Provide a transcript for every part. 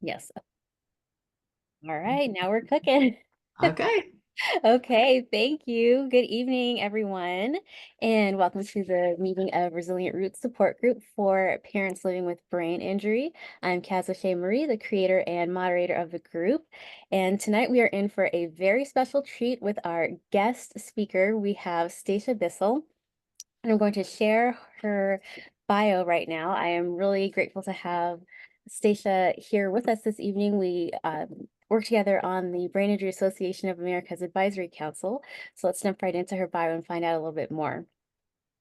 Yes. All right, now we're cooking. Okay. Okay, thank you. Good evening, everyone, and welcome to the meeting of Resilient Roots Support Group for Parents Living with Brain Injury. I'm Kaz O'Shea Marie, the creator and moderator of the group, and tonight we are in for a very special treat with our guest speaker. We have Stacia Bissell, and I'm going to share her bio right now. I am really grateful to have Stacia here with us this evening. We work together on the Brain Injury Association of America's Advisory Council. So let's jump right into her bio and find out a little bit more.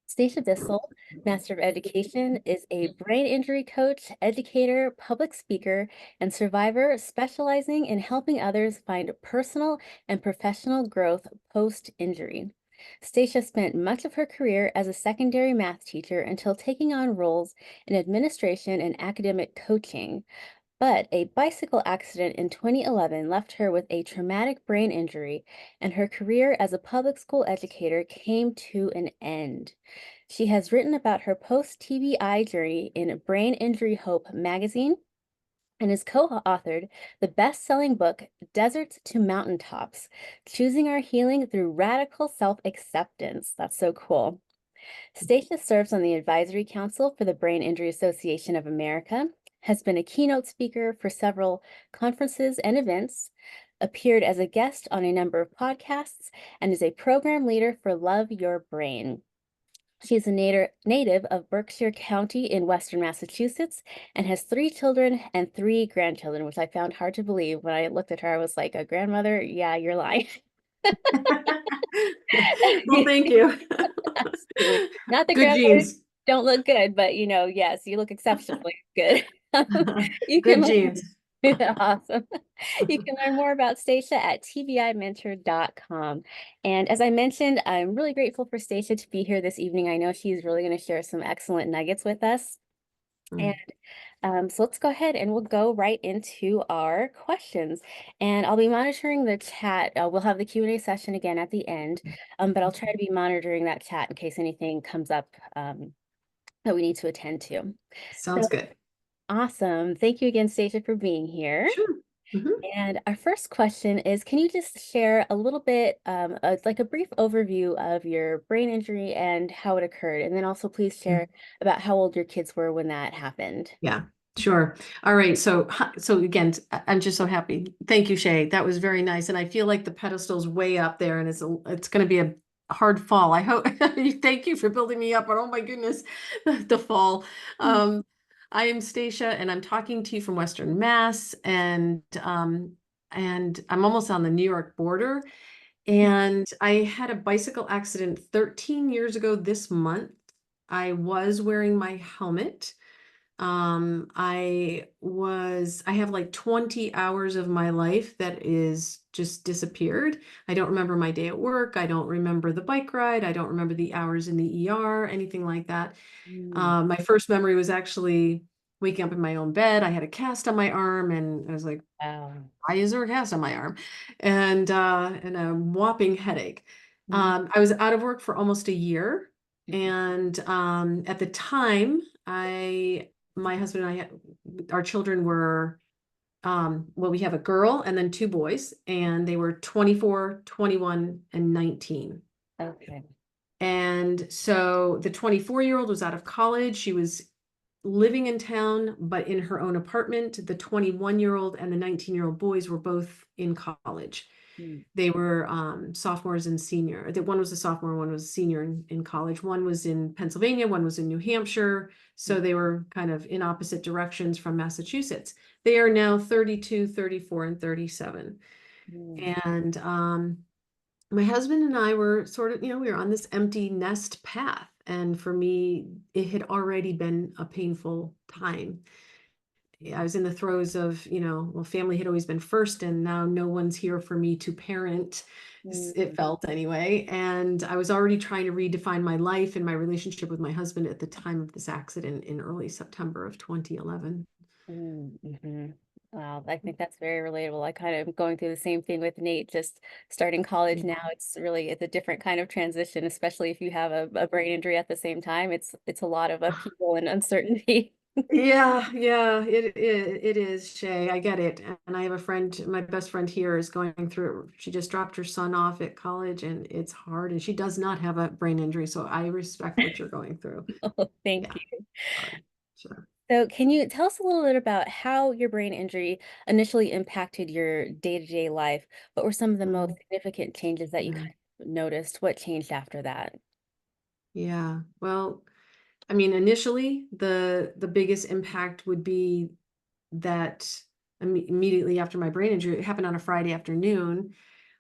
Stacia Bissell, Master of Education, is a brain injury coach, educator, public speaker, and survivor specializing in helping others find personal and professional growth post-injury. Stacia spent much of her career as a secondary math teacher until taking on roles in administration and academic coaching. But a bicycle accident in 2011 left her with a traumatic brain injury, and her career as a public school educator came to an end. She has written about her post-TBI journey in Brain Injury Hope magazine and has co-authored the best-selling book Deserts to Mountaintops: Choosing Our Healing Through Radical Self-Acceptance. That's so cool. Stacia serves on the Advisory Council for the Brain Injury Association of America, has been a keynote speaker for several conferences and events, appeared as a guest on a number of podcasts, and is a program leader for Love Your Brain. She is a native of Berkshire County in Western Massachusetts and has 3 children and 3 grandchildren, which I found hard to believe. When I looked at her, I was like, a grandmother? Yeah, you're lying. Well, thank you. Absolutely. Not that Good grandmothers genes. don't look good, but yes, you look exceptionally good. You can Good learn, genes. awesome. You can learn more about Stacia at tbimentor.com. And as I mentioned, I'm really grateful for Stacia to be here this evening. I know she's really going to share some excellent nuggets with us. And Mm. so let's go ahead and we'll go right into our questions. And I'll be monitoring the chat. We'll have the Q&A session again at the end, but I'll try to be monitoring that chat in case anything comes up that we need to attend to. Sounds So good. awesome. Thank you again, Stacia, for being here. Sure. Mhm. And our first question is, can you just share a little bit, like a brief overview of your brain injury and how it occurred? And then also please share about how old your kids were when that happened. Yeah, sure. All right. So again, I'm just so happy. Thank you, Shay. That was very nice. And I feel like the pedestal's way up there and it's going to be a hard fall. I hope thank you for building me up. But oh my goodness, the fall. Um, I am Stacia and I'm talking to you from Western Mass and I'm almost on the New York border. And I had a bicycle accident 13 years ago this month. I was wearing my helmet. I have like 20 hours of my life that is just disappeared. I don't remember my day at work. I don't remember the bike ride. I don't remember the hours in the ER, anything like that. Mm. My first memory was actually waking up in my own bed. I had a cast on my arm and I was like, Wow. why is there a cast on my arm? And a whopping headache. Mhm. I was out of work for almost a year. Mhm. And at the time, my husband and our children were, well, we have a girl and then 2 boys, and they were 24, 21, and 19. Okay. And so the 24-year-old was out of college. She was living in town, but in her own apartment. The 21-year-old and the 19-year-old boys were both in college. Mm. They were sophomores and senior. The one was a sophomore, one was a senior in college. One was in Pennsylvania, one was in New Hampshire. So they were kind of in opposite directions from Massachusetts. They are now 32, 34, and 37. Mm. And my husband and I were sort of, we were on this empty nest path. And for me, it had already been a painful time. I was in the throes of, well, family had always been first, and now no one's here for me to parent. It Mm. felt anyway. And I was already trying to redefine my life and my relationship with my husband at the time of this accident in early September of 2011. Mm. Mhm. Wow, I think that's very relatable. I kind of am going through the same thing with Nate, just starting college now. It's a different kind of transition, especially if you have a brain injury at the same time. It's a lot of upheaval and uncertainty. Yeah, yeah, it is, Shay. I get it. And I have a friend, my best friend here is going through, she just dropped her son off at college and it's hard and she does not have a brain injury. So I respect what you're going through. Oh, thank Yeah, you. hard. Sure. So, can you tell us a little bit about how your brain injury initially impacted your day-to-day life? What were some of the most Mm, significant changes that you yeah. kind of noticed? What changed after that? Yeah. Well, I mean, initially the biggest impact would be that immediately after my brain injury, it happened on a Friday afternoon.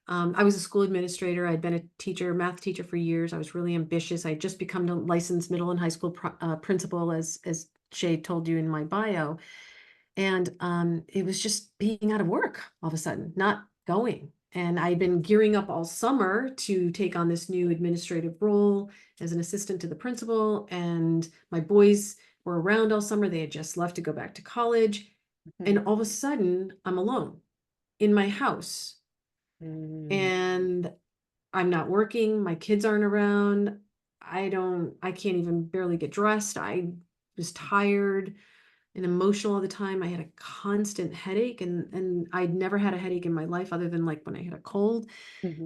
I was a school administrator. I'd been a teacher, math teacher for years. I was really ambitious. I had just become a licensed middle and high school principal, as Shay told you in my bio. And it was just being out of work all of a sudden, not going. And I'd been gearing up all summer to take on this new administrative role as an assistant to the principal. And my boys were around all summer. They had just left to go back to college. And Mhm. all of a sudden, I'm alone in my house. Mm, And I'm not working, my kids aren't around. I can't even barely get dressed. I was tired and emotional all the time. I had a constant headache and I'd never had a headache in my life other than like when I had a cold.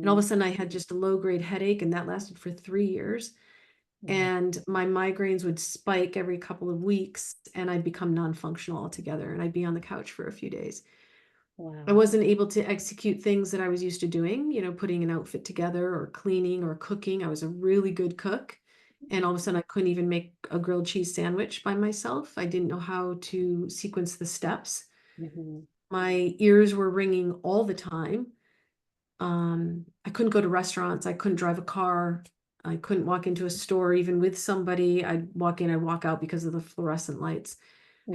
And all of mhm. a sudden I had just a low grade headache and that lasted for 3 years. Wow. And my migraines would spike every couple of weeks and I'd become non-functional altogether and I'd be on the couch for a few days. I Wow. wasn't able to execute things that I was used to doing, putting an outfit together or cleaning or cooking. I was a really good cook. And all of a sudden, I couldn't even make a grilled cheese sandwich by myself. I didn't know how to sequence the steps. Mhm. My ears were ringing all the time. I couldn't go to restaurants. I couldn't drive a car. I couldn't walk into a store even with somebody. I'd walk in, I'd walk out because of the fluorescent lights.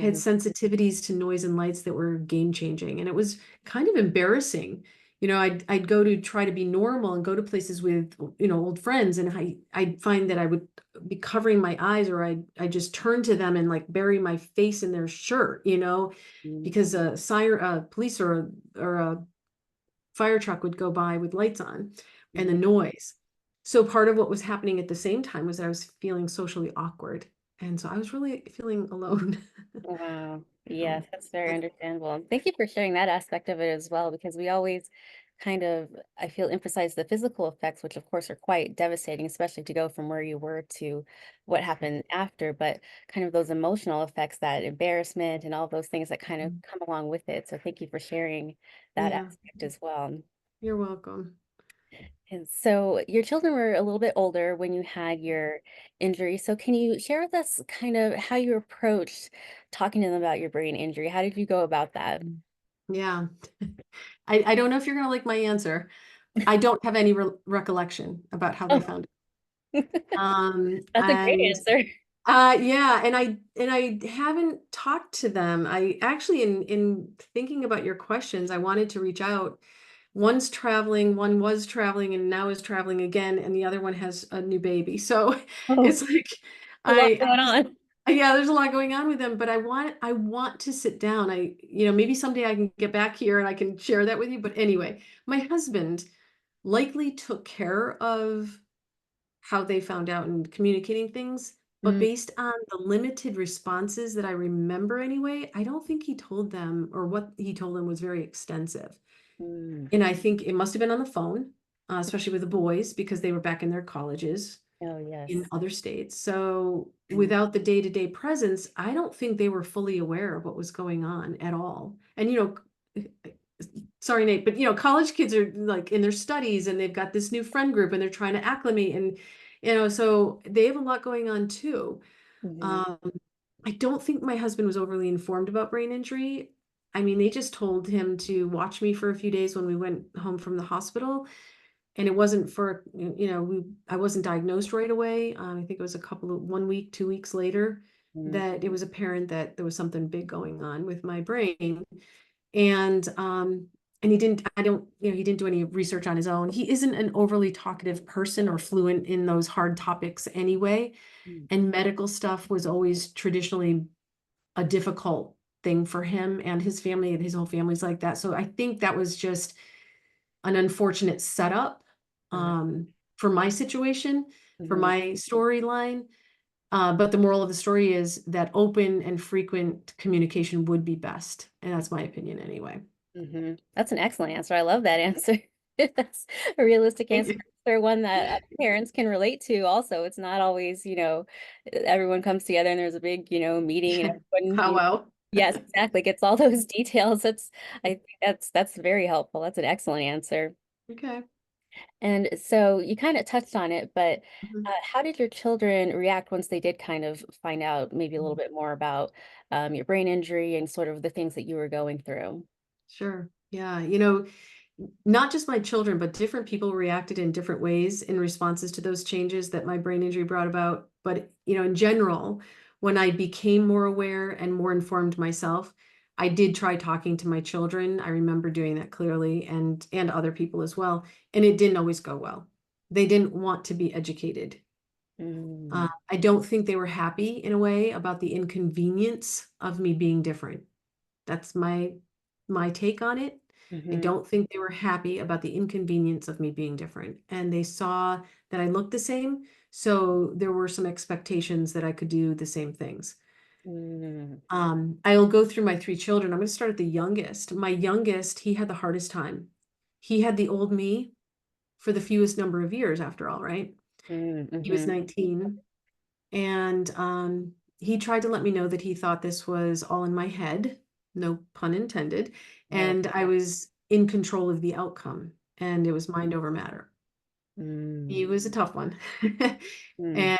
I had Mhm. sensitivities to noise and lights that were game changing, and it was kind of embarrassing. I'd go to try to be normal and go to places with, old friends, and I'd find that I would be covering my eyes, or I just turn to them and like bury my face in their shirt, Mhm. because a siren, police or a fire truck would go by with lights on and the Mhm. noise. So part of what was happening at the same time was I was feeling socially awkward. And so I was really feeling alone. Wow. So Yes, that's very that's, understandable. And thank you for sharing that aspect of it as well, because we always kind of, I feel, emphasize the physical effects, which of course are quite devastating, especially to go from where you were to what happened after, but kind of those emotional effects, that embarrassment and all those things that kind of come along with it. So thank you for sharing that yeah, aspect as well. you're welcome. And so your children were a little bit older when you had your injury. So can you share with us kind of how you approached talking to them about your brain injury? How did you go about that? Mm. Yeah. I don't know if you're going to like my answer. I don't have any recollection about how they Oh, found it. that's a great And answer. yeah, and I haven't talked to them. I actually in thinking about your questions, I wanted to reach out. One's traveling, one was traveling and now is traveling again, and the other one has a new baby. So Oh, it's like a lot I going just on. yeah, there's a lot going on with them, but I want to sit down. Maybe someday I can get back here and I can share that with you. But anyway, my husband likely took care of how they found out and communicating things. But Mm, based on the limited responses that I remember anyway, I don't think he told them, or what he told them was very extensive. mm. And I think it must have been on the phone, especially with the boys, because they were back in their colleges Oh, in yes. other states. So Mm, without the day-to-day presence, I don't think they were fully aware of what was going on at all. And sorry, Nate, but college kids are like in their studies and they've got this new friend group and they're trying to acclimate and so they have a lot going on too. mhm, Um, I don't think my husband was overly informed about brain injury. I mean, they just told him to watch me for a few days when we went home from the hospital. And it wasn't for, I wasn't diagnosed right away. I think it was 1 week, 2 weeks later mm, that it was apparent that there was something big going on with my brain. And he didn't, I don't, he didn't do any research on his own. He isn't an overly talkative person or fluent in those hard topics anyway. mm, And medical stuff was always traditionally a difficult thing for him and his family, and his whole family's like that. So I think that was just an unfortunate setup uh, for my situation, for mhm, my storyline. But the moral of the story is that open and frequent communication would be best, and that's my opinion anyway. That's an excellent answer. I love that answer. That's a realistic Thank answer. you. Or one that parents can relate to also. It's not always, everyone comes together and there's a big, meeting and everyone, How well? yes, exactly, gets all those details. I think that's very helpful. That's an excellent answer. Okay. And so you kind of touched on it, but Mhm. how did your children react once they did kind of find out maybe a little bit more about your brain injury and sort of the things that you were going through? Sure. Yeah. Not just my children, but different people reacted in different ways in responses to those changes that my brain injury brought about. But, in general, when I became more aware and more informed myself, I did try talking to my children. I remember doing that clearly, and other people as well. And it didn't always go well. They didn't want to be educated. Mm, I don't think they were happy in a way about the inconvenience of me being different. That's my take on it. I mhm, don't think they were happy about the inconvenience of me being different, and they saw that I looked the same, so there were some expectations that I could do the same things. mm, I'll go through my 3 children. I'm gonna start at the youngest. My youngest, he had the hardest time. He had the old me for the fewest number of years after all, right? He was mhm. 19, and, he tried to let me know that he thought this was all in my head, no pun intended, Oh, and I was in control of the outcome, and it was mind over matter. He mm, was a tough one. mm. And,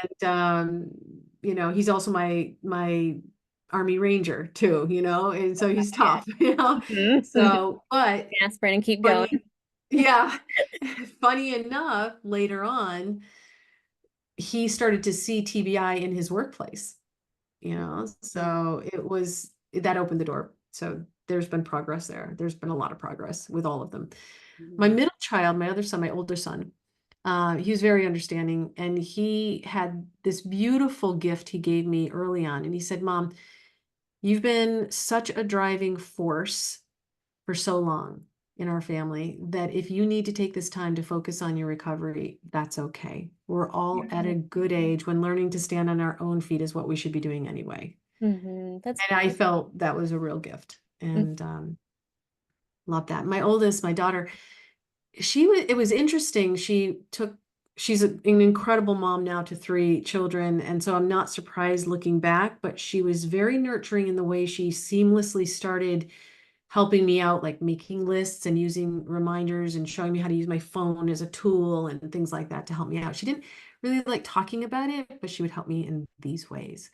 he's also my Army Ranger too, and so he's Yeah. tough, Mhm. So, but Aspirin and keep going. funny yeah. Funny enough, later on, he started to see TBI in his workplace. So that opened the door. So there's been progress there. There's been a lot of progress with all of them. My Mhm. middle child, my other son, my older son, he was very understanding, and he had this beautiful gift he gave me early on. And he said, Mom, you've been such a driving force for so long in our family that if you need to take this time to focus on your recovery, that's okay. We're all at a good age when learning to stand on our own feet is what we should be doing anyway. That's And I felt that was a real gift, and love that. My oldest, my daughter, it was interesting. She's an incredible mom now to 3 children, and so I'm not surprised looking back, but she was very nurturing in the way she seamlessly started helping me out, like making lists and using reminders and showing me how to use my phone as a tool and things like that to help me out. She didn't really like talking about it, but she would help me in these ways.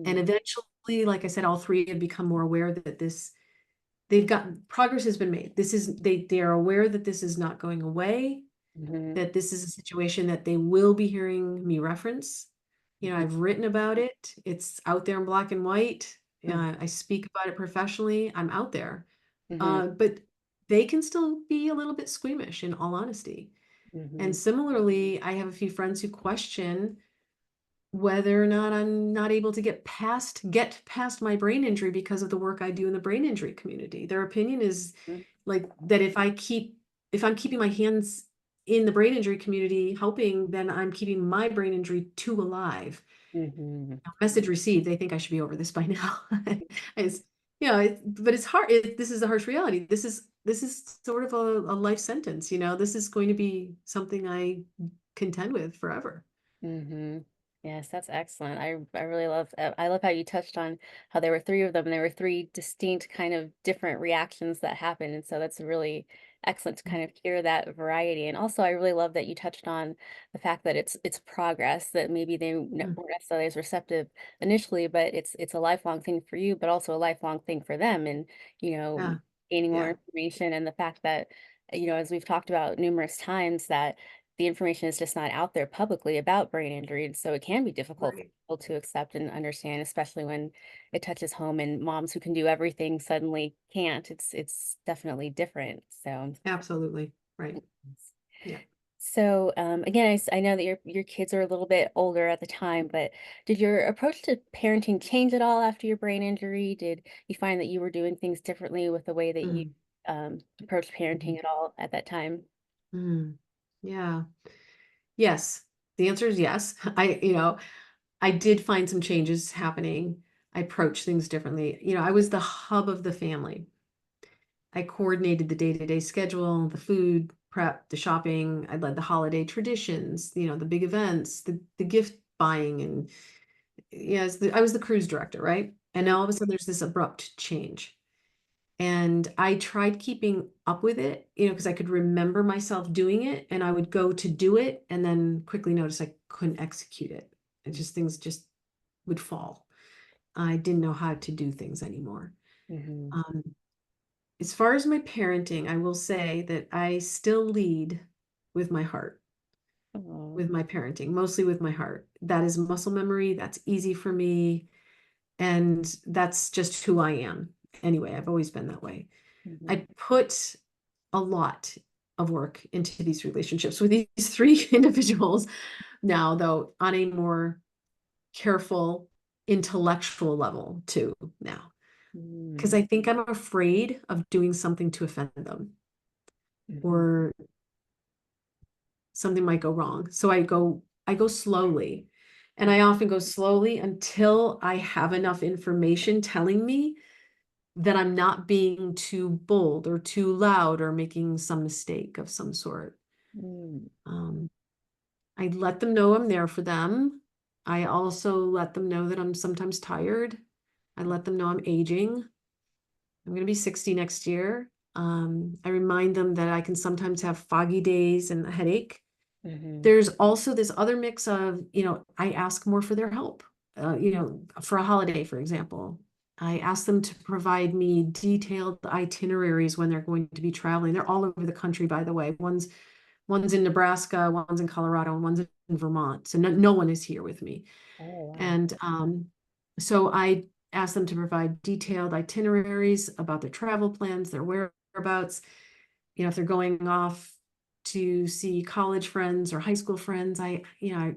And mm, eventually, like I said, all 3 have become more aware that they've gotten progress has been made. They are aware that this is not going away, mhm, that this is a situation that they will be hearing me reference. mhm, I've written about it. It's out there in black and white. mhm, I speak about it professionally. I'm out there. mhm, But they can still be a little bit squeamish, in all honesty. And mhm, similarly, I have a few friends who question whether or not I'm not able to get past my brain injury because of the work I do in the brain injury community. Their opinion is mhm, like that if I'm keeping my hands in the brain injury community helping, then I'm keeping my brain injury too alive. mhm, Message received. They think I should be over this by now. It's, but it's hard. This is the harsh reality. This is sort of a life sentence. This is going to be something I contend with forever. mhm. Yes, that's excellent. I really love I love how you touched on how there were three of them and there were three distinct kind of different reactions that happened. And so that's really excellent to kind of hear that variety. And also I really love that you touched on the fact that it's progress, that maybe they Mhm. weren't necessarily as receptive initially, but it's a lifelong thing for you, but also a lifelong thing for them. And, you know, Yeah, gaining more yeah, information and the fact that, as we've talked about numerous times, that the information is just not out there publicly about brain injury. And so it can be difficult for right. people to accept and understand, especially when it touches home and moms who can do everything suddenly can't. It's definitely different. So Absolutely. Right. Yeah. again, I know that your kids are a little bit older at the time, but did your approach to parenting change at all after your brain injury? Did you find that you were doing things differently with the way that you Mm, approached mhm, parenting at all at that time? mm. Yeah. Yes. The answer is yes. I did find some changes happening. I approached things differently. I was the hub of the family. I coordinated the day-to-day schedule, the food prep, the shopping. I led the holiday traditions, the big events, the gift buying, and I was the cruise director, right? And Mm, now all of a sudden there's this abrupt change. And I tried keeping up with it, because I could remember myself doing it and I would go to do it and then quickly notice I couldn't execute it. Things just would fall. I didn't know how to do things anymore. mhm. Um, as far as my parenting, I will say that I still lead with my heart, Oh, with my parenting, mostly with my heart. That is muscle memory. That's easy for me. And that's just who I am. Anyway, I've always been that way. mhm, I put a lot of work into these relationships with these three individuals now, though, on a more careful intellectual level too now. Because mm, I think I'm afraid of doing something to offend them mhm, or something might go wrong. So I go slowly. And I often go slowly until I have enough information telling me that I'm not being too bold or too loud or making some mistake of some sort. mm, Um, I let them know I'm there for them. I also let them know that I'm sometimes tired. I let them know I'm aging. I'm going to be 60 next year. I remind them that I can sometimes have foggy days and a headache. mhm, There's also this other mix of, I ask more for their help. For a holiday, for example, I ask them to provide me detailed itineraries when they're going to be traveling. They're all over the country, by the way. One's in Nebraska, one's in Colorado, and one's in Vermont. So no one is here with me. oh, wow. And so I asked them to provide detailed itineraries about their travel plans, their whereabouts. If they're going off to see college friends or high school friends, I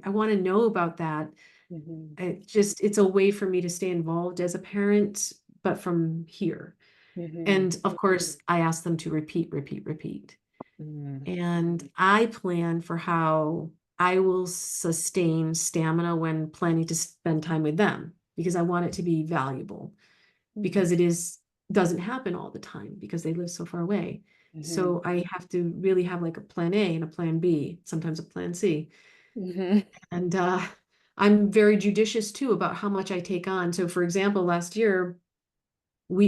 want to know about that. Mhm, It's a way for me to stay involved as a parent, but from here. mhm, And of course, I ask them to repeat, repeat, repeat. mm, And I plan for how I will sustain stamina when planning to spend time with them because I want it to be valuable mhm, because doesn't happen all the time because they live so far away. mhm, So I have to really have like a plan A and a plan B, sometimes a plan C. mhm, And I'm very judicious too about how much I take on. So for example, last year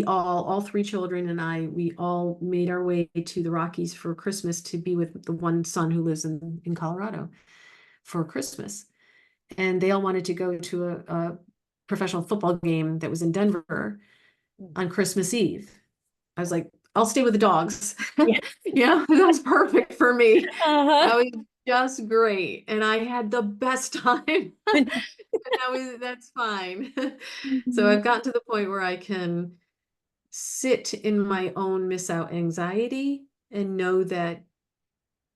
all three children and we all made our way to the Rockies for Christmas to be with the one son who lives in Colorado for Christmas. And they all wanted to go to a professional football game that was in Denver mm. on Christmas Eve. I was like, I'll stay with the dogs. Yeah. That was perfect for me. Uh-huh. That was just great. And I had the best time. That's fine. So Mhm, I've gotten to the point where I can sit in my own miss out anxiety and know that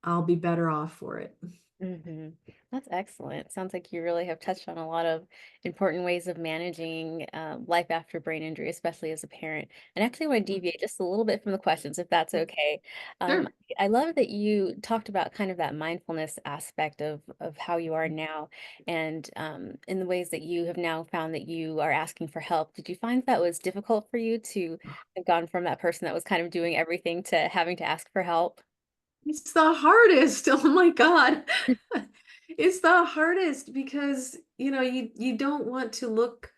I'll be better off for it. mhm. That's excellent. Sounds like you really have touched on a lot of important ways of managing life after brain injury, especially as a parent. And actually, I want to deviate just a little bit from the questions, if that's okay. Um, Sure. I love that you talked about kind of that mindfulness aspect of how you are now, and in the ways that you have now found that you are asking for help. Did you find that was difficult for you to have gone from that person that was kind of doing everything to having to ask for help? It's the hardest. Oh my God. It's the hardest because, you don't want to look,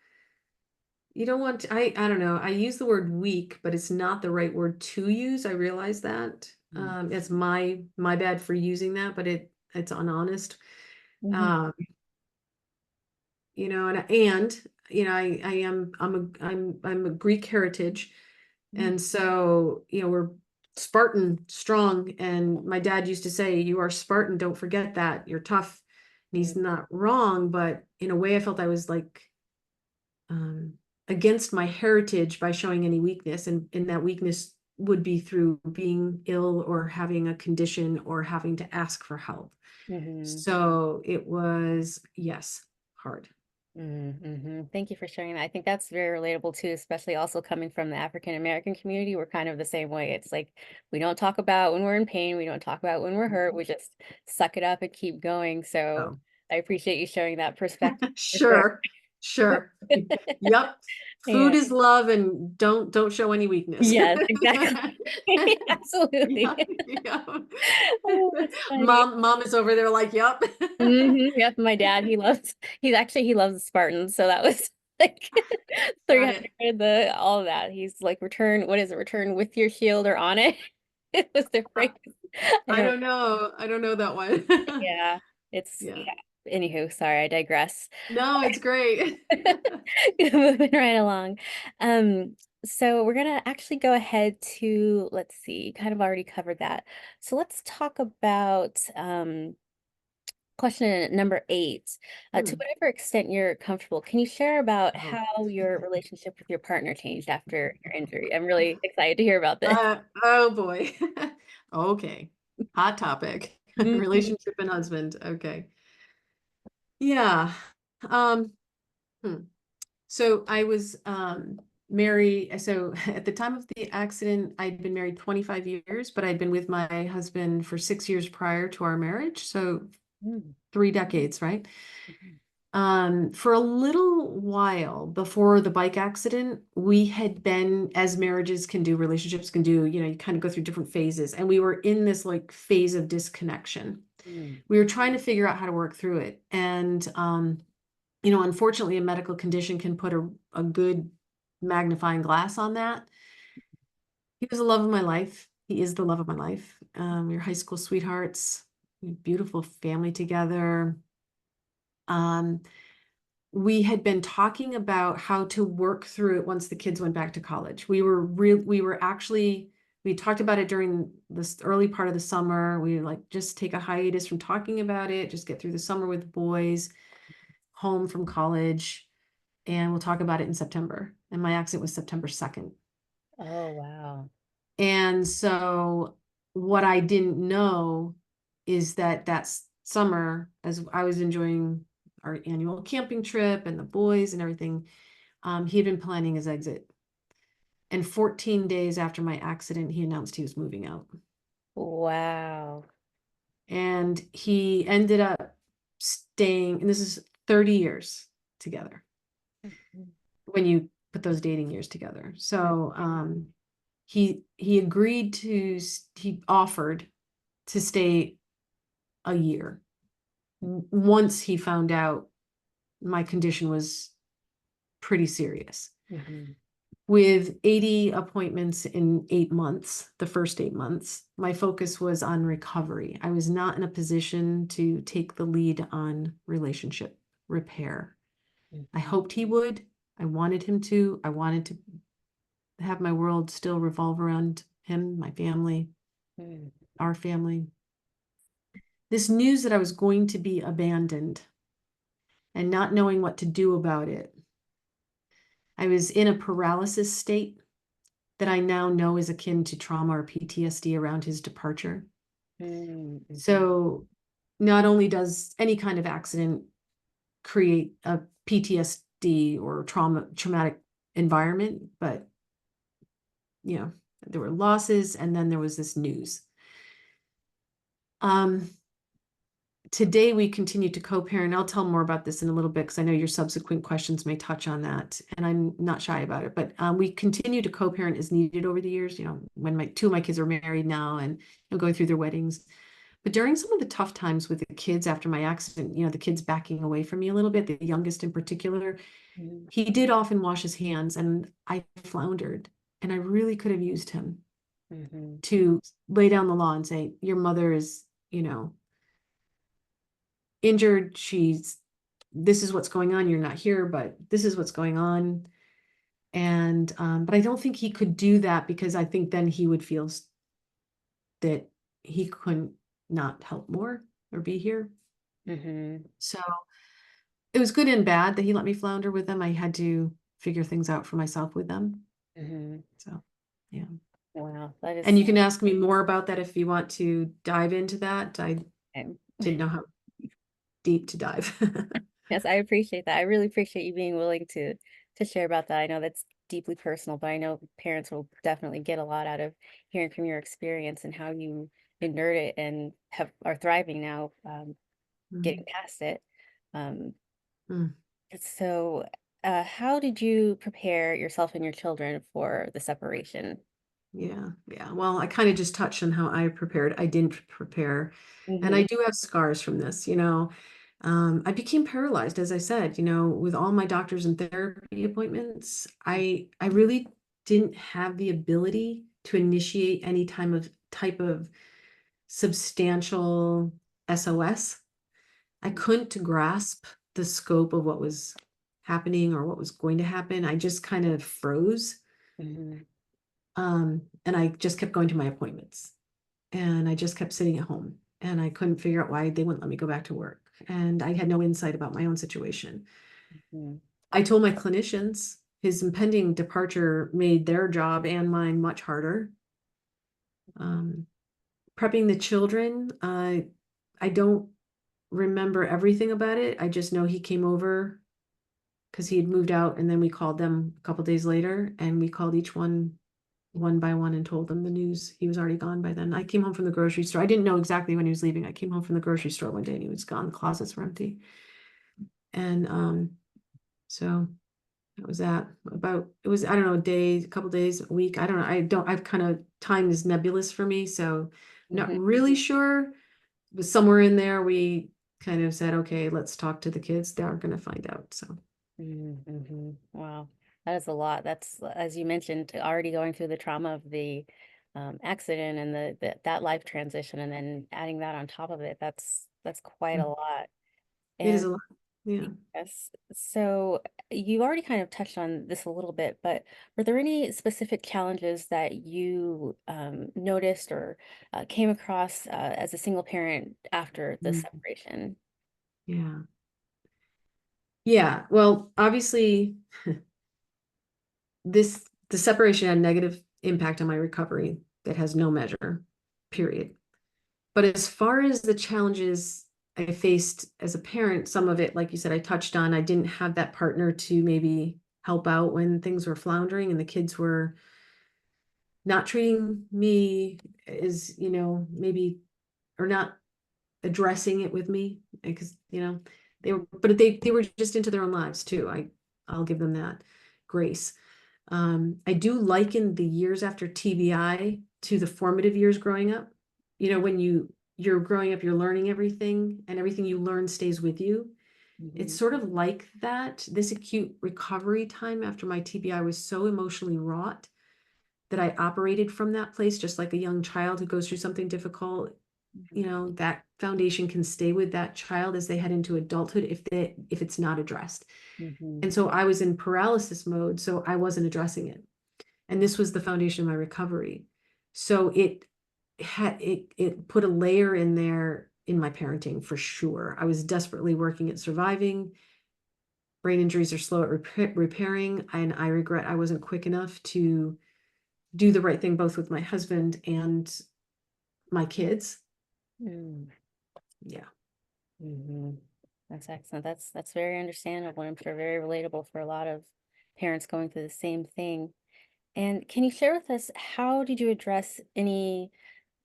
you don't want to, I don't know. I use the word weak, but it's not the right word to use. I realize that. It's my bad for using that, but it's unhonest. Mm-hmm. Um, and I'm a Greek heritage. And so, we're Spartan strong. And my dad used to say, you are Spartan. Don't forget that. You're tough. And he's not wrong. But in a way, I felt I was like um, against my heritage by showing any weakness. And that weakness would be through being ill or having a condition or having to ask for help. Mm-hmm. So it was, yes, hard. Mm-hmm. Thank you for sharing that. I think that's very relatable too, especially also coming from the African American community. We're kind of the same way. It's like we don't talk about when we're in pain, we don't talk about when we're hurt, we just suck it up and keep going. So So, I appreciate you sharing that perspective for sure. Sure, sure. Yep. Yeah. Food is love and don't show any weakness. Yes, exactly. Yeah, Absolutely. yeah. Oh, that's funny. Mom is over there like, yep. Yep, my dad, he loves the Spartans, so that was like Got it. 300, the all of that. He's like, return, what is it? Return with your shield or on it. It was the I, phrase. I don't, I don't know that one. yeah, it's, Yeah. yeah. Anywho, sorry, I digress. No, it's great. Moving right along. Um, so we're gonna actually go ahead to, let's see, kind of already covered that. So let's talk about question number 8. To Hmm. whatever extent you're comfortable, can you share about Oh. how your relationship with your partner changed after your injury? I'm really excited to hear about this. Oh boy. Okay. Hot topic. Mhm. Relationship and husband. Okay. Yeah. Um, hmm. So I was married. So at the time of the accident, I'd been married 25 years, but I'd been with my husband for 6 years prior to our marriage. So Mm, 3 decades, right? mhm, For a little while before the bike accident, we had been, as marriages can do, relationships can do, you kind of go through different phases. And we were in this like phase of disconnection. mm. We were trying to figure out how to work through it. And unfortunately, a medical condition can put a good magnifying glass on that. He was the love of my life. He is the love of my life. We were high school sweethearts, we had beautiful family together. Um, we had been talking about how to work through it once the kids went back to college. We talked about it during this early part of the summer. We like just take a hiatus from talking about it, just get through the summer with the boys home from college, and we'll talk about it in September. And my accident was September 2nd. Oh, wow. And so what I didn't know is that summer, as I was enjoying our annual camping trip and the boys and everything, he had been planning his exit. And 14 days after my accident, he announced he was moving out. Wow. And he ended up staying, and this is 30 years together Mhm, when you put those dating years together. So he agreed he offered to stay a year once he found out my condition was pretty serious. mhm, With 80 appointments in 8 months, the first 8 months, my focus was on recovery. I was not in a position to take the lead on relationship repair. I mhm, hoped he would. I wanted him to. I wanted to have my world still revolve around him, my family, mhm, our family. This news that I was going to be abandoned and not knowing what to do about it. I was in a paralysis state that I now know is akin to trauma or PTSD around his departure. mhm, mhm, So, not only does any kind of accident create a PTSD or traumatic environment, but there were losses and then there was this news. Um, Today we continue to co-parent. I'll tell more about this in a little bit because I know your subsequent questions may touch on that, and I'm not shy about it. But we continue to co-parent as needed over the years. When my two of my kids are married now and going through their weddings. But during some of the tough times with the kids after my accident, the kids backing away from me a little bit, the youngest in particular, mhm, he did often wash his hands, and I floundered, and I really could have used him mhm, to lay down the law and say, "Your mother is, injured. This is what's going on. You're not here, but this is what's going on." And but I don't think he could do that because I think then he would feel that he couldn't not help more or be here. mhm, So it was good and bad that he let me flounder with them. I had to figure things out for myself with them. mhm. So yeah. Wow, that And is you can ask me more about that if you want to dive into that. I okay. didn't know how deep to dive. Yes, I appreciate that. I really appreciate you being willing to share about that. I know that's deeply personal, but I know parents will definitely get a lot out of hearing from your experience and how you endured it and are thriving now, getting Mhm. past it. Um, Mm. so, how did you prepare yourself and your children for the separation? Yeah, yeah. Well, I kind of just touched on how I prepared. I didn't prepare. And I Mhm, do have scars from this, you know. I became paralyzed, as I said, you know, with all my doctors and therapy appointments. I really didn't have the ability to initiate any type of substantial SOS. I couldn't grasp the scope of what was happening or what was going to happen. I just kind of froze. mhm, And I just kept going to my appointments and I just kept sitting at home and I couldn't figure out why they wouldn't let me go back to work. And I had no insight about my own situation. mhm, I told my clinicians his impending departure made their job and mine much harder. Um, Prepping the children, I don't remember everything about it. I just know he came over because he had moved out and then we called them a couple days later and we called each one by one and told them the news. He was already gone by then. I came home from the grocery store. I didn't know exactly when he was leaving. I came home from the grocery store one day and he was gone. The closets were empty. And so that was that. About it was, I don't know, a day, a couple days, a week. I don't know. I've kind of time is nebulous for me. So not mhm, really sure. But somewhere in there we kind of said, okay, let's talk to the kids. They are gonna find out. So mhm, mhm. Wow, that is a lot. That's, as you mentioned, already going through the trauma of the accident and that life transition, and then adding that on top of it. That's quite a mm, lot. it is And a lot. Yeah. yes. So you already kind of touched on this a little bit, but were there any specific challenges that you noticed or came across as a single parent after the Mm, separation? yeah. Yeah. Well, obviously the separation had a negative impact on my recovery that has no measure, period. But as far as the challenges I faced as a parent, some of it, like you said, I touched on. I didn't have that partner to maybe help out when things were floundering and the kids were not treating me as, you know, maybe or not addressing it with me because, you know, they were just into their own lives too. I'll give them that grace. I do liken the years after TBI to the formative years growing up. You know, when you're growing up, you're learning everything, and everything you learn stays with you. It's Mhm, sort of like that. This acute recovery time after my TBI was so emotionally wrought that I operated from that place, just like a young child who goes through something difficult. You mhm, know, that foundation can stay with that child as they head into adulthood if it's not addressed. mhm, And so I was in paralysis mode, so I wasn't addressing it. And this was the foundation of my recovery. So it put a layer in there in my parenting for sure. I was desperately working at surviving. Brain injuries are slow at repairing, and I regret I wasn't quick enough to do the right thing both with my husband and my kids. mm, Yeah. mhm. That's excellent. That's very understandable, and I'm sure very relatable for a lot of parents going through the same thing. And can you share with us, how did you address any,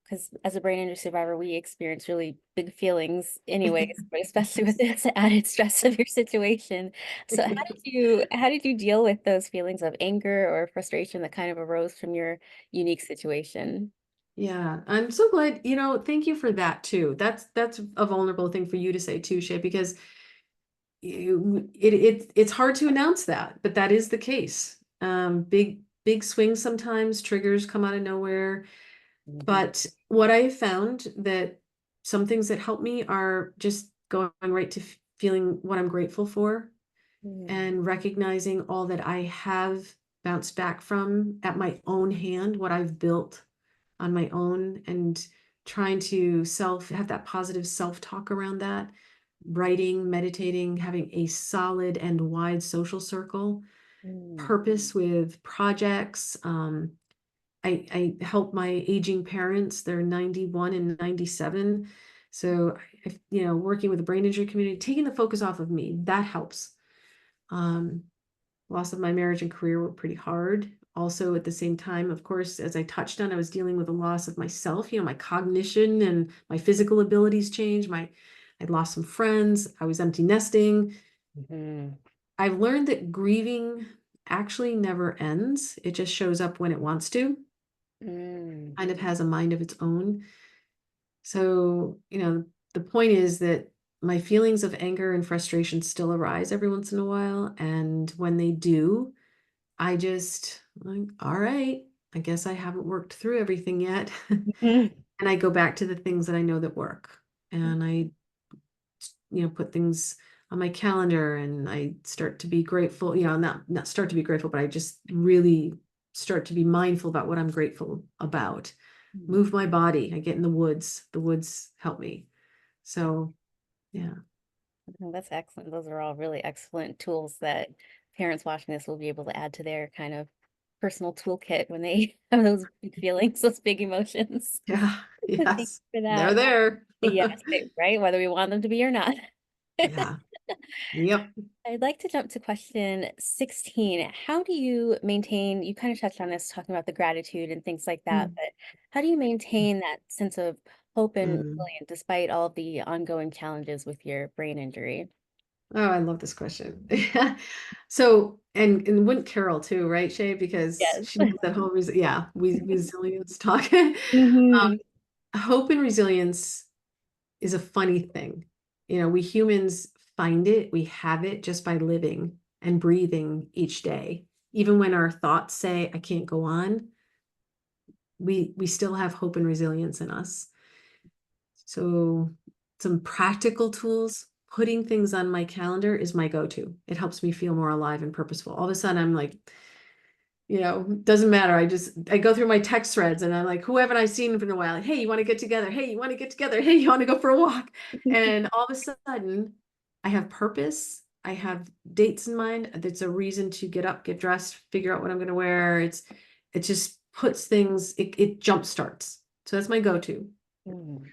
because as a brain injury survivor, we experience really big feelings anyways, but especially with this added stress of your situation. So how did you deal with those feelings of anger or frustration that kind of arose from your unique situation? Yeah, I'm so glad, you know, thank you for that too. That's a vulnerable thing for you to say too, Shay, because it's hard to announce that, but that is the case. Big swings sometimes, triggers come out of nowhere. Mhm, But what I found that some things that help me are just going right to feeling what I'm grateful for mhm, and recognizing all that I have bounced back from at my own hand, what I've built on my own, and trying to have that positive self-talk around that, writing, meditating, having a solid and wide social circle, mhm, purpose with projects. I help my aging parents. They're 91 and 97. So, you know, working with the brain injury community, taking the focus off of me, that helps. Um, Loss of my marriage and career were pretty hard. Also, at the same time, of course, as I touched on, I was dealing with a loss of myself. You know, my cognition and my physical abilities changed. I'd lost some friends. I was empty nesting. Mhm. I've learned that grieving actually never ends. It just shows up when it wants to, Mm. kind of has a mind of its own. So, the point is that my feelings of anger and frustration still arise every once in a while. And when they do, I just like, all right, I guess I haven't worked through everything yet. Mhm. And I go back to the things that I know that work. And I, put things on my calendar and I start to be grateful, not start to be grateful, but I just really start to be mindful about what I'm grateful about. Mhm. Move my body. I get in the woods. The woods help me. So, yeah. Oh, that's excellent. Those are all really excellent tools that parents watching this will be able to add to their kind of personal toolkit when they have those big feelings, those big emotions. Yeah. Thank you Yes. for They're that. there. Yes, right? Whether we want them to be or not. Yeah. Yep. I'd like to jump to question 16. How do you maintain, you kind of touched on this talking about the gratitude and things like that, Mm. but how do you maintain that sense of hope and Mm. resilience despite all of the ongoing challenges with your brain injury? Oh, I love this question. So, and wouldn't Carol too, right, Shay? Because Yes. she has that whole resilience talk. Hmm. Hope and resilience is a funny thing. We humans find it, we have it just by living and breathing each day. Even when our thoughts say, I can't go on, we still have hope and resilience in us. So, some practical tools, putting things on my calendar is my go-to. It helps me feel more alive and purposeful. All of a sudden, I'm like, doesn't matter. I go through my text threads and I'm like, who haven't I seen in a while? Like, hey, you want to get together? Hey, you want to get together? Hey, you want to go for a walk? And all of a sudden, I have purpose. I have dates in mind. That's a reason to get up, get dressed, figure out what I'm going to wear. It just puts things, it jump starts. So that's my go-to. Mm.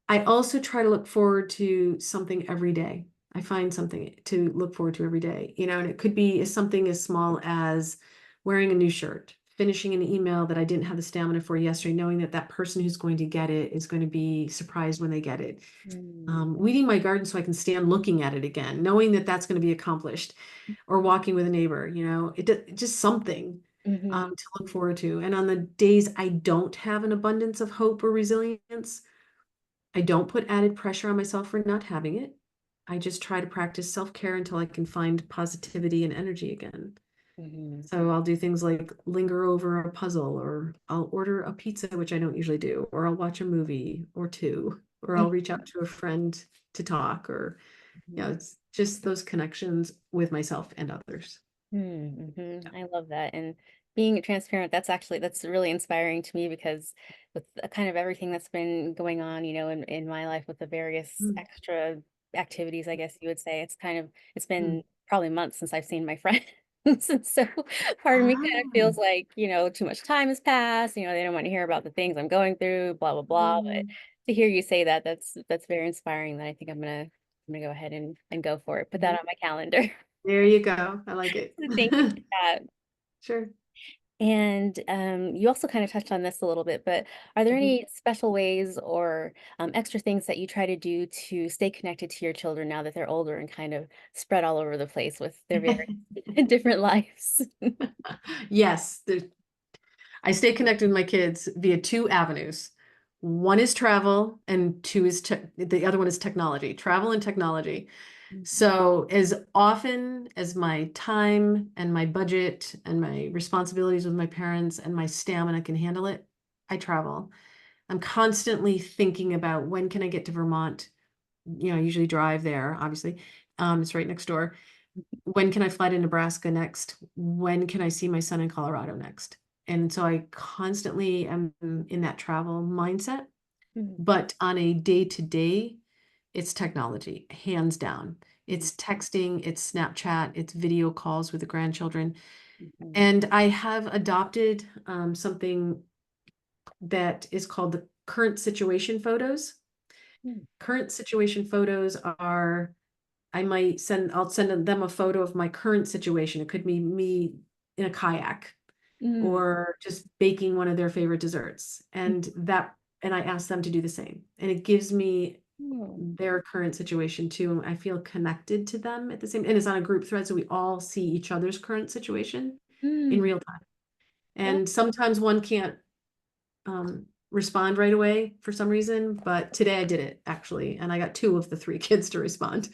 I also try to look forward to something every day. I find something to look forward to every day, and it could be something as small as wearing a new shirt, finishing an email that I didn't have the stamina for yesterday, knowing that that person who's going to get it is going to be surprised when they get it. Mm. Weeding my garden so I can stand looking at it again, knowing that that's going to be accomplished, or walking with a neighbor, just something Mhm. to look forward to. And on the days I don't have an abundance of hope or resilience, I don't put added pressure on myself for not having it. I just try to practice self-care until I can find positivity and energy again. Mhm. So I'll do things like linger over a puzzle, or I'll order a pizza, which I don't usually do, or I'll watch a movie or two, or I'll reach out to a friend to talk, or, Mhm. it's just those connections with myself and others. Mm-hmm. I love that. And being transparent, that's really inspiring to me because with kind of everything that's been going on, in my life with the various Mm. extra activities, I guess you would say, it's Mm. been probably months since I've seen my friends. And so part of me kind of Ah. feels like, too much time has passed, they don't want to hear about the things I'm going through, blah, blah, blah. But Mm. to hear you say that, that's very inspiring that I think I'm gonna go ahead and go for it. Put that Mhm. on my calendar. There you go. I like it. So thank you for that. Sure. And you also kind of touched on this a little bit, but are there Mhm. any special ways or extra things that you try to do to stay connected to your children now that they're older and kind of spread all over the place with their various different lives? Yes, I stay connected with my kids via two avenues. One is travel, and the other one is technology, travel and technology. Mhm. So, as often as my time and my budget and my responsibilities with my parents and my stamina can handle it, I travel. I'm constantly thinking about, when can I get to Vermont? I usually drive there, obviously. It's right next door. When can I fly to Nebraska next? When can I see my son in Colorado next? And so I constantly am in that travel mindset. Mhm. But on a day to day, it's technology, hands down. Mhm. It's texting, it's Snapchat, it's video calls with the grandchildren. Mhm. And I have adopted something that is called the current situation photos. Mhm. Current situation photos are, I'll send them a photo of my current situation. It could be me in a kayak, Mhm. or just baking one of their favorite desserts. And I ask them to do the same. And it gives me Oh. their current situation too. And I feel connected to them at the same, and it's on a group thread, so we all see each other's current situation in Mm. real time. Oh. And sometimes one can't respond right away for some reason, but today I did it actually, and I got two of the three kids to respond.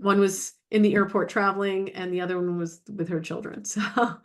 One was in the airport traveling, and the other one was with her children. So, yeah,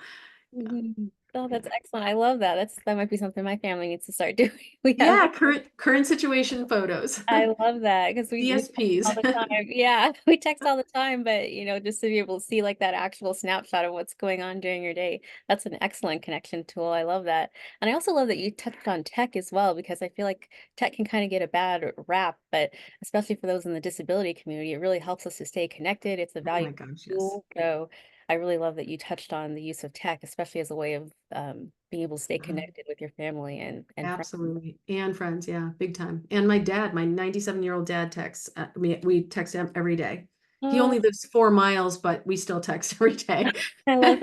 Mhm. Oh, yeah, that's excellent. I love that. That might be something my family needs to start doing. We have yeah. Current situation photos, I love that because we text DSPs. all the time. Yeah, we text all the time, but just to be able to see like that actual snapshot of what's going on during your day, that's an excellent connection tool. I love that. And I also love that you touched on tech as well, because I feel like tech can kind of get a bad rap, but especially for those in the disability community, it really helps us to stay connected. It's a Oh my valuable gosh, yes. tool. So I really love that you touched on the use of tech, especially as a way of being able to stay Mhm. connected with your family and friends. Absolutely. And friends, yeah, big time. And my dad, my 97-year-old dad texts me. We text him every day. He Oh, only lives 4 miles, but we still text every day. I love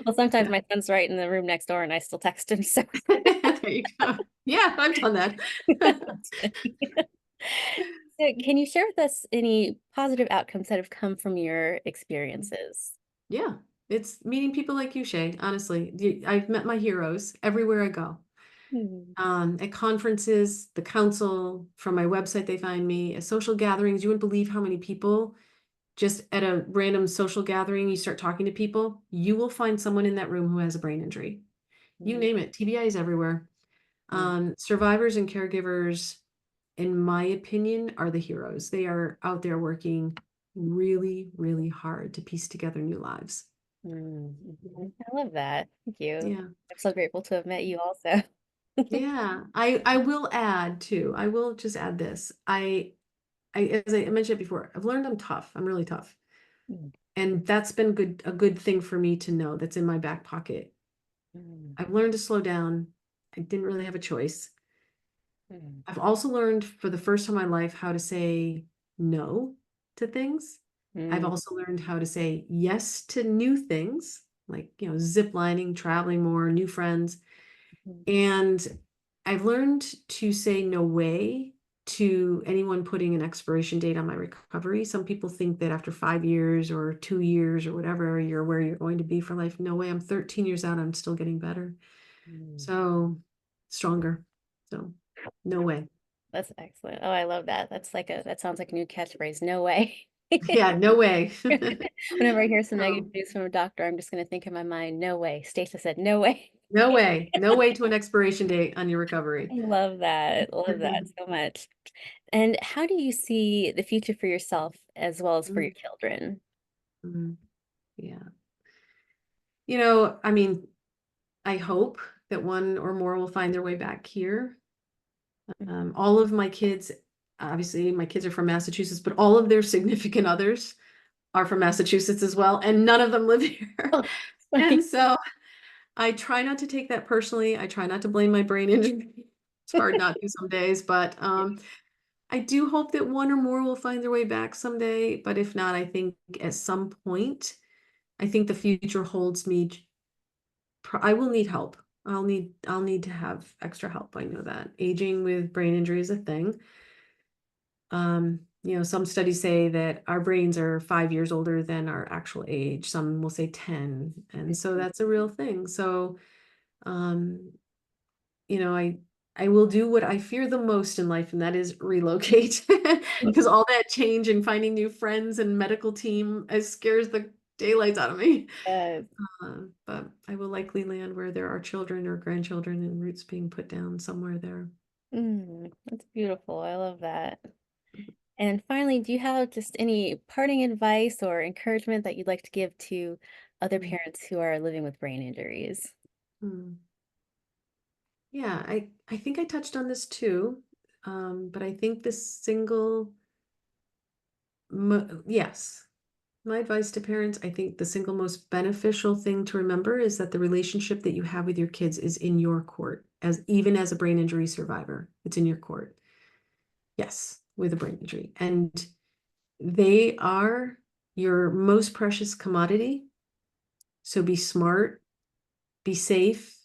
Well, sometimes Yeah. my son's right in the room next door and I still text him, so There you go. Yeah, I've done that. that's funny. So can you share with us any positive outcomes that have come from your experiences? Yeah, it's meeting people like you, Shay. Honestly, I've met my heroes everywhere I go. Hmm. At conferences, the council, from my website, they find me at social gatherings. You wouldn't believe how many people just at a random social gathering, you start talking to people, you will find someone in that room who has a brain injury. You Mm, name it, TBI is everywhere. mm, Survivors and caregivers, in my opinion, are the heroes. They are out there working really, really hard to piece together new lives. mhm. I love that. Thank you. Yeah. I'm so grateful to have met you also. Yeah. I will add too. I will just add this. I as I mentioned before, I've learned I'm tough. I'm really tough. Mm, And that's been a good thing for me to know that's in my back pocket. mm, I've learned to slow down. I didn't really have a choice. mm, I've also learned for the first time in my life how to say no to things. I've mm, also learned how to say yes to new things, like, zip lining, traveling more, new friends. mm, And I've learned to say no way to anyone putting an expiration date on my recovery. Some people think that after 5 years or 2 years or whatever, you're where you're going to be for life. No way. I'm 13 years out. I'm still getting better. mm. So stronger. So no way. That's excellent. Oh, I love that. That sounds like a new catchphrase. No way. Yeah, no way. Whenever I hear some negative So news from a doctor, I'm just going to think in my mind, no way. Stacia said, no way. no way. No way to an expiration date on your recovery. I love that. Love that so much. And how do you see the future for yourself as well as for your Mm, children? mm, yeah. I mean, I hope that one or more will find their way back here. All of my kids, obviously, my kids are from Massachusetts, but all of their significant others are from Massachusetts as well, and none of them live here. Oh, And funny. so I try not to take that personally. I try not to blame my brain injury. It's hard not to some days, but I do hope that one or more will find their way back someday. But if not, I think at some point, I think the future holds me. I will need help. I'll need to have extra help. I know that aging with brain injury is a thing. Some studies say that our brains are 5 years older than our actual age. Some will say 10. And so that's a real thing. So, um, I will do what I fear the most in life, and that is relocate. Because all that change and finding new friends and medical team scares the daylights out of me. Yes. But I will likely land where there are children or grandchildren and roots being put down somewhere there. That's beautiful. I love that. And finally, do you have just any parting advice or encouragement that you'd like to give to other Mm, parents who are living with brain injuries? mm. Yeah, I think I touched on this too. But I think the yes, my advice to parents, I think the single most beneficial thing to remember is that the relationship that you have with your kids is in your court, as even as a brain injury survivor, it's in your court. Yes, with a brain injury. And they are your most precious commodity. So be smart, be safe,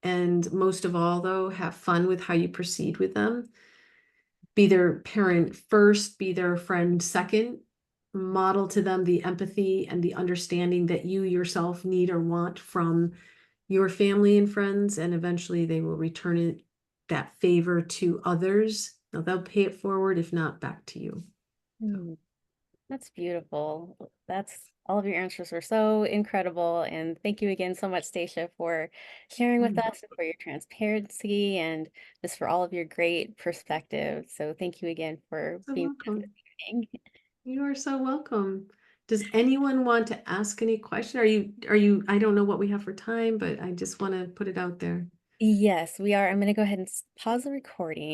and most of all, though, have fun with how you proceed with them be their parent first, be their friend second, model to them the empathy and the understanding that you yourself need or want from your family and friends, and eventually they will return it that favor to others. Now they'll pay it forward, if not back to you. So, Mm, that's beautiful. That's all of your answers were so incredible. And thank you again so much, Stacia, for sharing with mm, us and for your transparency and just for all of your great perspective. So thank you again for so being with us welcome. this evening. You are so welcome. Does anyone want to ask any question? I don't know what we have for time, but I just want to put it out there. Yes, we are. I'm going to go ahead and pause the recording.